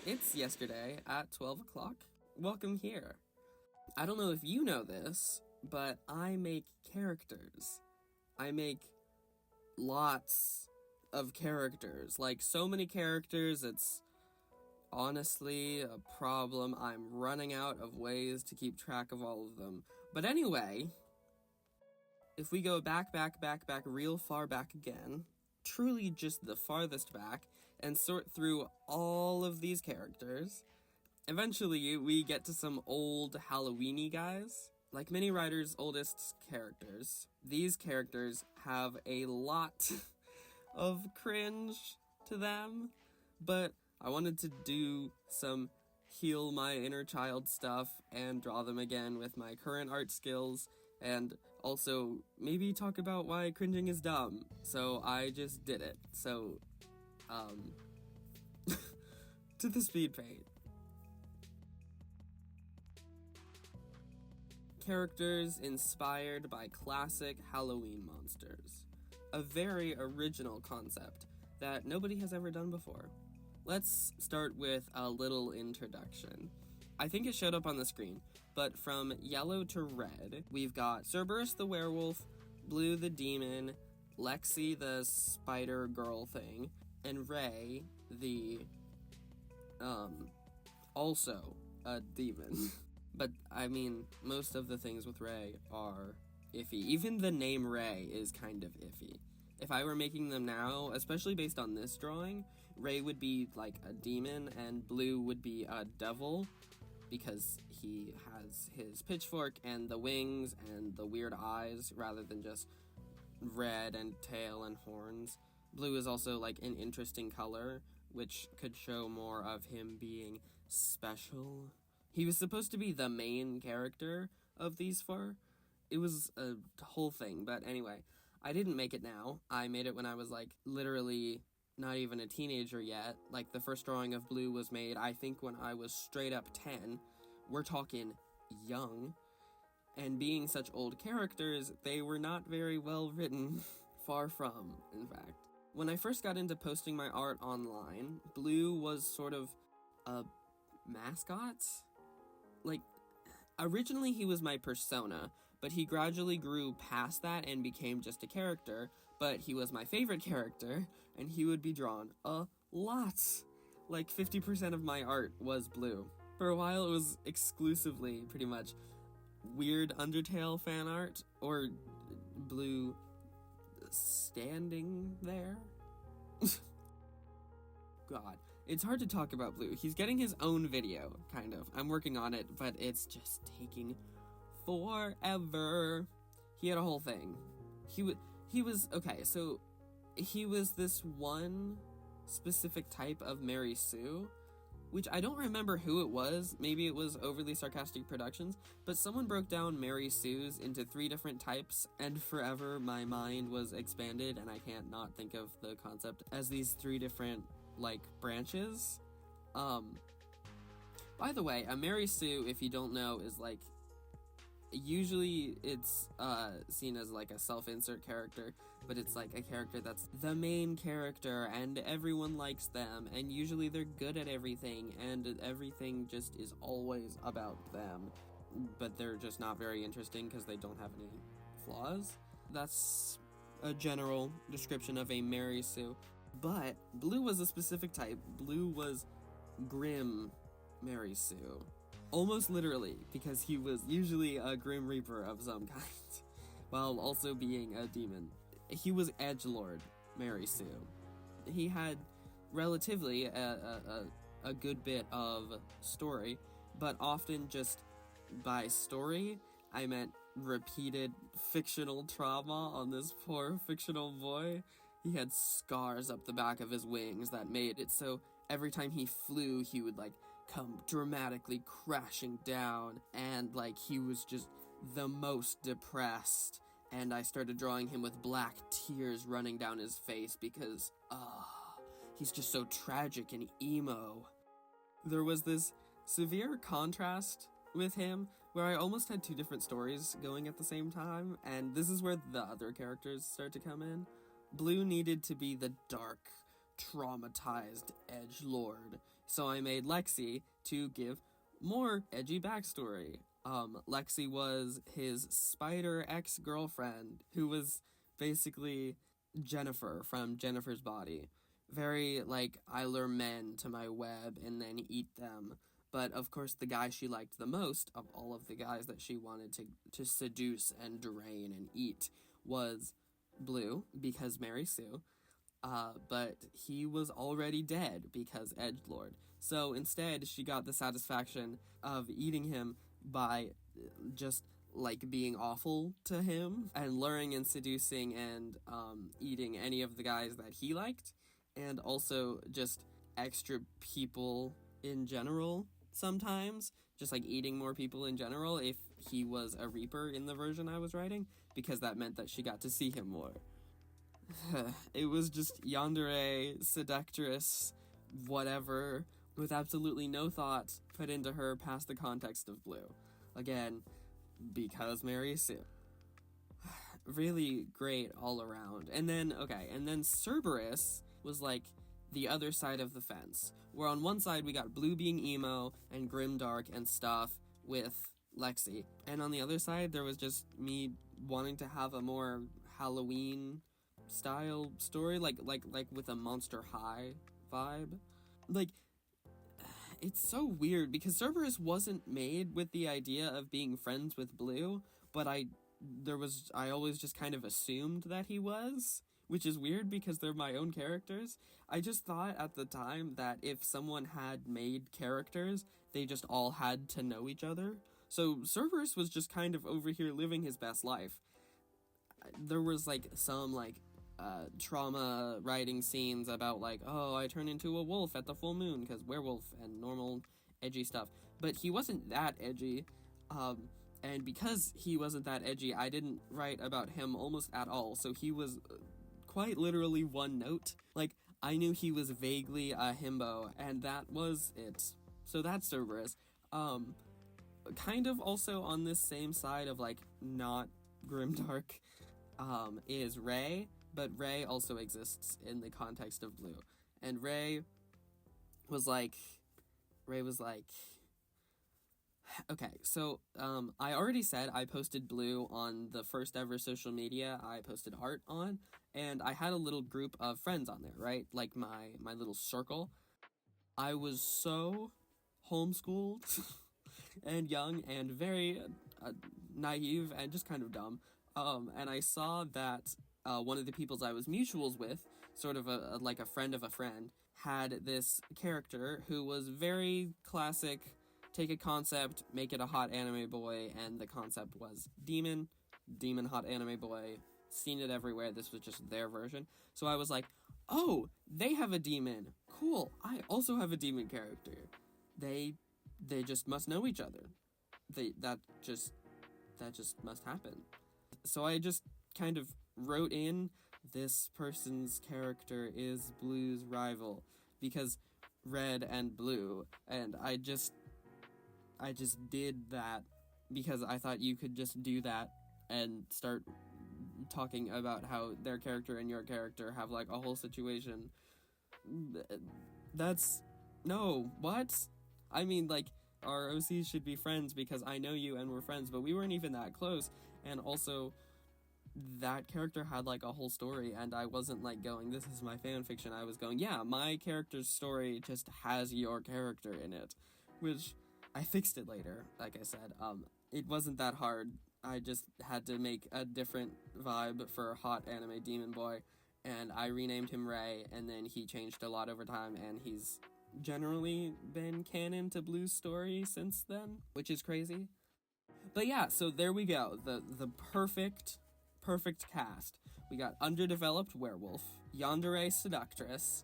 It's yesterday at 12 o'clock. Welcome here. I don't know if you know this, but I make characters. I make lots of characters. Like, so many characters, it's honestly a problem. I'm running out of ways to keep track of all of them. But anyway, if we go back, real far back again, truly just the farthest back, and sort through all of these characters, eventually we get to some old Halloween-y guys. Like many writers' oldest characters, these characters have a lot of cringe to them, but I wanted to do some heal my inner child stuff and draw them again with my current art skills, and also maybe talk about why cringing is dumb. So I just did it. So, to the Speedpaint. Characters inspired by classic Halloween monsters. A very original concept that nobody has ever done before. Let's start with a little introduction. I think it showed up on the screen, but from yellow to red, we've got Cerberus the werewolf, Blue the demon, Lexi the spider girl thing, and Ray the, also a demon. But, I mean, most of the things with Ray are iffy. Even the name Ray is kind of iffy. If I were making them now, especially based on this drawing, Ray would be, like, a demon, and Blue would be a devil, because he has his pitchfork and the wings and the weird eyes, rather than just red and tail and horns. Blue is also, like, an interesting color, which could show more of him being special. He was supposed to be the main character of these four. It was a whole thing, but anyway, I didn't make it now. I made it when I was, like, literally not even a teenager yet. Like, the first drawing of Blue was made, I think, when I was straight up 10. We're talking young. And being such old characters, they were not very well written. Far from, in fact. When I first got into posting my art online, Blue was sort of a mascot? Like, originally he was my persona, but he gradually grew past that and became just a character, but he was my favorite character, and he would be drawn a lot. Like, 50% of my art was Blue. For a while it was exclusively, pretty much, weird Undertale fan art, or Blue standing there. God, it's hard to talk about Blue. He's getting his own video, kind of. I'm working on it, but it's just taking forever. He had a whole thing. He was, okay, so he was this one specific type of Mary Sue, which I don't remember who it was. Maybe it was Overly Sarcastic Productions, but someone broke down Mary Sues into 3 different types, and forever my mind was expanded, and I can't not think of the concept as these 3 different, like, branches. By the way, a Mary Sue, if you don't know, is, like, usually it's seen as, like, a self-insert character, but it's, like, a character that's the main character, and everyone likes them, and usually they're good at everything, and everything just is always about them, but they're just not very interesting because they don't have any flaws. That's a general description of a Mary Sue. But Blue was a specific type. Blue was Grim Mary Sue. Almost literally, because he was usually a Grim Reaper of some kind, while also being a demon. He was Edgelord Mary Sue. He had relatively a good bit of story, but often just by story, I meant repeated fictional trauma on this poor fictional boy. He had scars up the back of his wings that made it so every time he flew, he would, like, come dramatically crashing down, and, like, he was just the most depressed, and I started drawing him with black tears running down his face because, he's just so tragic and emo. There was this severe contrast with him where I almost had 2 different stories going at the same time, and this is where the other characters start to come in. Blue needed to be the dark, traumatized edgelord, So I made Lexi to give more edgy backstory. Lexi was his spider ex-girlfriend, who was basically Jennifer from Jennifer's Body. Very, like, I lure men to my web and then eat them. But, of course, the guy she liked the most of all of the guys that she wanted to seduce and drain and eat was Blue, because Mary Sue. But he was already dead because edgelord. So instead, she got the satisfaction of eating him by just, like, being awful to him and luring and seducing and eating any of the guys that he liked, and also just extra people in general sometimes, just like eating more people in general if he was a reaper in the version I was writing, because that meant that she got to see him more. It was just yandere, seductress, whatever, with absolutely no thought put into her past the context of Blue. Again, because Mary Sue. Really great all around. And then Cerberus was like the other side of the fence, where on one side we got Blue being emo and grimdark and stuff with Lexi, and on the other side there was just me wanting to have a more Halloween style story, like with a Monster High vibe. Like, it's so weird because Cerberus wasn't made with the idea of being friends with Blue, but I always just kind of assumed that he was, which is weird because they're my own characters. I just thought at the time that if someone had made characters, they just all had to know each other. So Cerberus was just kind of over here living his best life. There was like some trauma writing scenes about like, oh, I turn into a wolf at the full moon because werewolf and normal edgy stuff. But he wasn't that edgy. And because he wasn't that edgy, I didn't write about him almost at all. So he was quite literally one note. Like, I knew he was vaguely a himbo, and that was it. So that's Cerberus. Kind of also on this same side of, like, not grimdark, is Ray, but Ray also exists in the context of Blue. And Ray was like, okay, so, I already said I posted Blue on the first ever social media I posted art on, and I had a little group of friends on there, right? Like, my little circle. I was so homeschooled and young and very naive and just kind of dumb, and I saw that one of the peoples I was mutuals with, sort of like a friend of a friend, had this character who was very classic. Take a concept, make it a hot anime boy, and the concept was demon hot anime boy, seen it everywhere, this was just their version. So I was like, oh, they have a demon, cool, I also have a demon character. They just must know each other. That just must happen. So I just kind of wrote in, this person's character is Blue's rival, because red and blue, and I just did that because I thought you could just do that and start talking about how their character and your character have, like, a whole situation. No, what? I mean, like, our OCs should be friends because I know you and we're friends, but we weren't even that close, and also, that character had, like, a whole story, and I wasn't, like, going, this is my fanfiction. I was going, yeah, my character's story just has your character in it, which I fixed it later, like I said. It wasn't that hard. I just had to make a different vibe for hot anime demon boy, and I renamed him Ray, and then he changed a lot over time, and he's generally been canon to Blue's story since then, which is crazy. But yeah, so there we go. The perfect cast. We got underdeveloped werewolf, yandere seductress,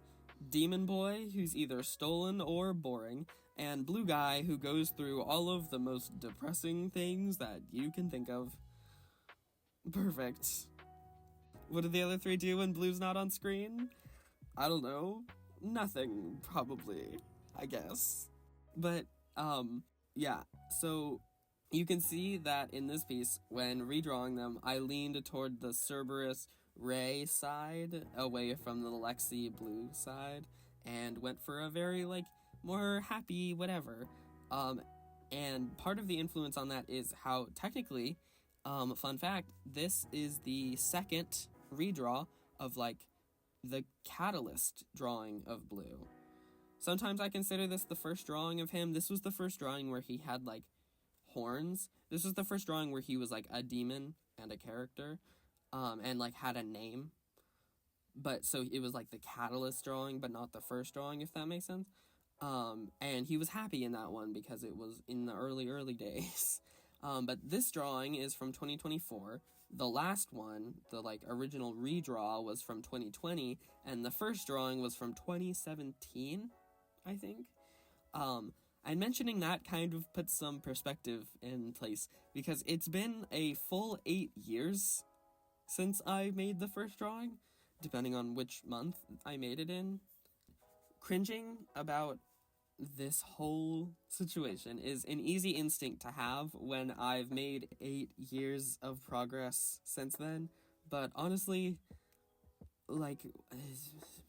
demon boy who's either stolen or boring, and blue guy who goes through all of the most depressing things that you can think of. Perfect. What do the other three do when Blue's not on screen? I don't know. Nothing, probably, I guess. But, yeah, so you can see that in this piece, when redrawing them, I leaned toward the Cerberus Ray side, away from the Lexi Blue side, and went for a very, like, more happy, whatever. And part of the influence on that is how technically, fun fact, this is the second redraw of like the Catalyst drawing of Blue. Sometimes I consider this the first drawing of him. This was the first drawing where he had like horns. This was the first drawing where he was like a demon and a character, and like had a name. But so it was like the Catalyst drawing, but not the first drawing, if that makes sense. And he was happy in that one because it was in the early days. But this drawing is from 2024. The last one, the like original redraw, was from 2020, and the first drawing was from 2017, I think. And mentioning that kind of puts some perspective in place, because it's been a full 8 years since I made the first drawing, depending on which month I made it in. Cringing about this whole situation is an easy instinct to have when I've made 8 years of progress since then, but honestly, like,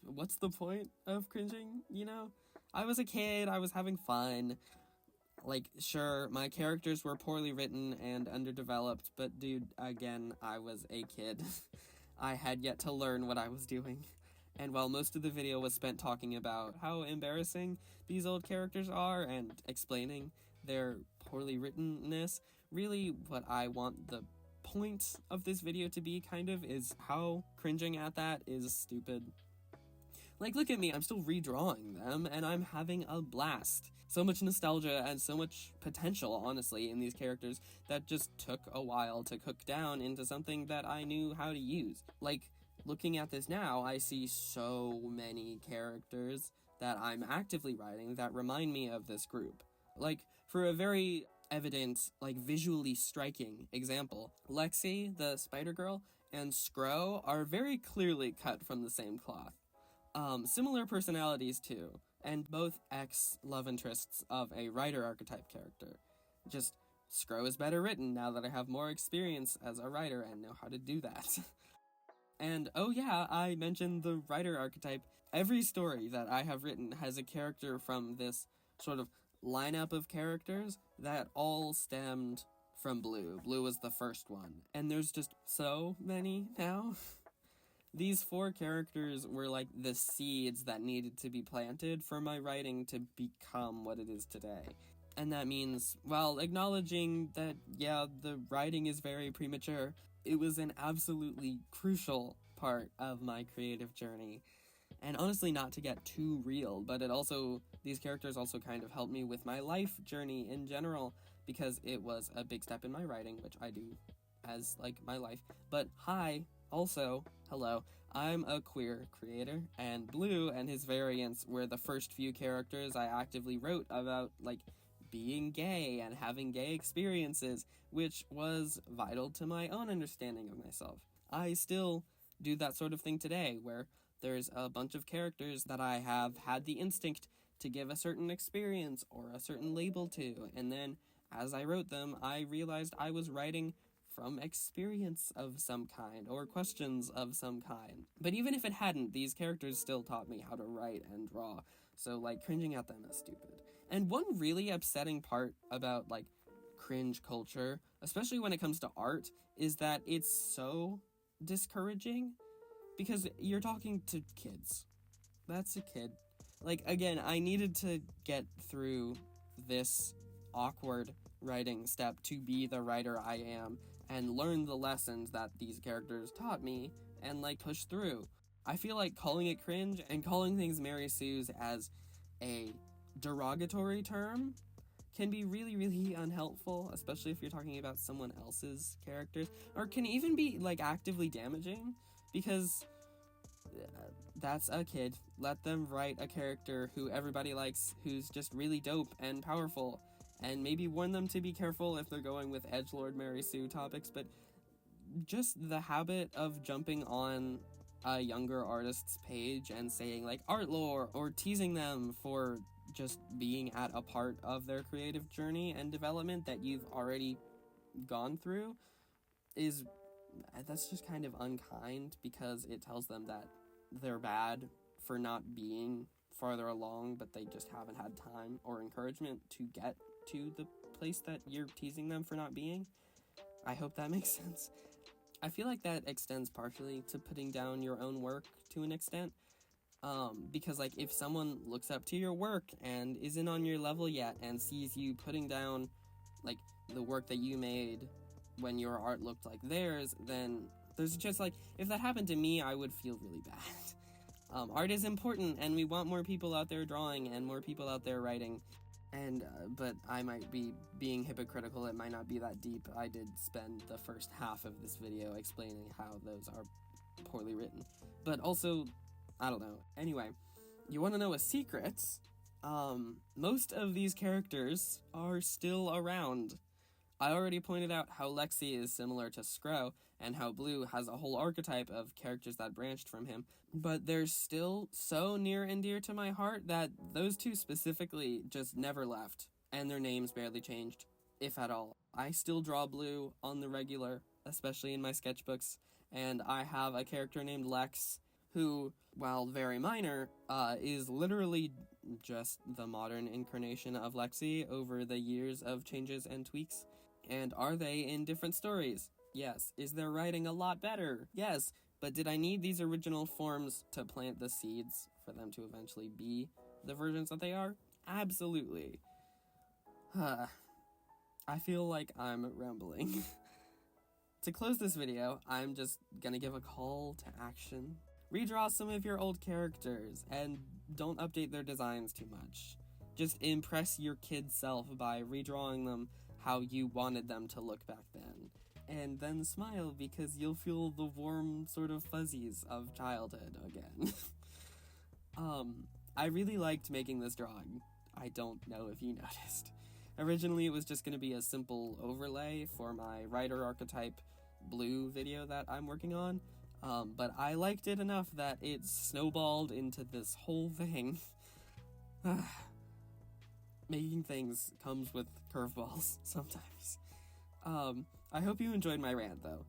what's the point of cringing, you know? I was a kid, I was having fun. Like, sure, my characters were poorly written and underdeveloped, but dude, again, I was a kid. I had yet to learn what I was doing. And while most of the video was spent talking about how embarrassing these old characters are and explaining their poorly writtenness, really what I want the point of this video to be kind of is how cringing at that is stupid. Like, look at me, I'm still redrawing them, and I'm having a blast. So much nostalgia and so much potential, honestly, in these characters that just took a while to cook down into something that I knew how to use. Like, looking at this now, I see so many characters that I'm actively writing that remind me of this group. Like, for a very evident, like, visually striking example, Lexi, the Spider Girl, and Scro are very clearly cut from the same cloth. Similar personalities too, and both ex-love interests of a writer archetype character. Just, Scro is better written now that I have more experience as a writer and know how to do that. And, oh yeah, I mentioned the writer archetype. Every story that I have written has a character from this sort of lineup of characters that all stemmed from Blue. Blue was the first one. And there's just so many now. These 4 characters were like the seeds that needed to be planted for my writing to become what it is today. And that means, while acknowledging that, yeah, the writing is very premature, it was an absolutely crucial part of my creative journey. And honestly, not to get too real, but these characters also kind of helped me with my life journey in general, because it was a big step in my writing, which I do as, like, my life. But hello, I'm a queer creator, and Blue and his variants were the first few characters I actively wrote about, like, being gay and having gay experiences, which was vital to my own understanding of myself. I still do that sort of thing today, where there's a bunch of characters that I have had the instinct to give a certain experience or a certain label to, and then as I wrote them, I realized I was writing from experience of some kind, or questions of some kind. But even if it hadn't, these characters still taught me how to write and draw, so, like, cringing at them is stupid. And one really upsetting part about, like, cringe culture, especially when it comes to art, is that it's so discouraging, because you're talking to kids. That's a kid. Like, again, I needed to get through this awkward writing step to be the writer I am, and learn the lessons that these characters taught me, and, like, push through. I feel like calling it cringe and calling things Mary Sue's as a derogatory term can be really, really unhelpful, especially if you're talking about someone else's characters, or can even be, like, actively damaging, because that's a kid. Let them write a character who everybody likes, who's just really dope and powerful, and maybe warn them to be careful if they're going with edgelord Mary Sue topics, but just the habit of jumping on a younger artist's page and saying, like, art lore, or teasing them for just being at a part of their creative journey and development that you've already gone through, that's just kind of unkind, because it tells them that they're bad for not being farther along, but they just haven't had time or encouragement to get to the place that you're teasing them for not being. I hope that makes sense. I feel like that extends partially to putting down your own work to an extent. Because, like, if someone looks up to your work and isn't on your level yet and sees you putting down, like, the work that you made when your art looked like theirs, then there's just, like, if that happened to me, I would feel really bad. Art is important, and we want more people out there drawing and more people out there writing. And, but I might be being hypocritical, it might not be that deep. I did spend the first half of this video explaining how those are poorly written. But also, I don't know. Anyway, you want to know a secret? Most of these characters are still around. I already pointed out how Lexi is similar to Scro, and how Blue has a whole archetype of characters that branched from him, but they're still so near and dear to my heart that those two specifically just never left, and their names barely changed, if at all. I still draw Blue on the regular, especially in my sketchbooks, and I have a character named Lex, who, while very minor, is literally just the modern incarnation of Lexi over the years of changes and tweaks. And are they in different stories? Yes. Is their writing a lot better? Yes. But did I need these original forms to plant the seeds for them to eventually be the versions that they are? Absolutely. I feel like I'm rambling. To close this video, I'm just gonna give a call to action. Redraw some of your old characters, and don't update their designs too much. Just impress your kid self by redrawing them how you wanted them to look back then. And then smile, because you'll feel the warm sort of fuzzies of childhood again. I really liked making this drawing. I don't know if you noticed. Originally, it was just going to be a simple overlay for my writer archetype Blue video that I'm working on. But I liked it enough that it snowballed into this whole thing. Making things comes with curveballs sometimes. I hope you enjoyed my rant, though.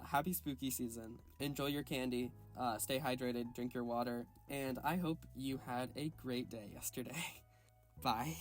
Happy spooky season. Enjoy your candy, stay hydrated, drink your water, and I hope you had a great day yesterday. Bye.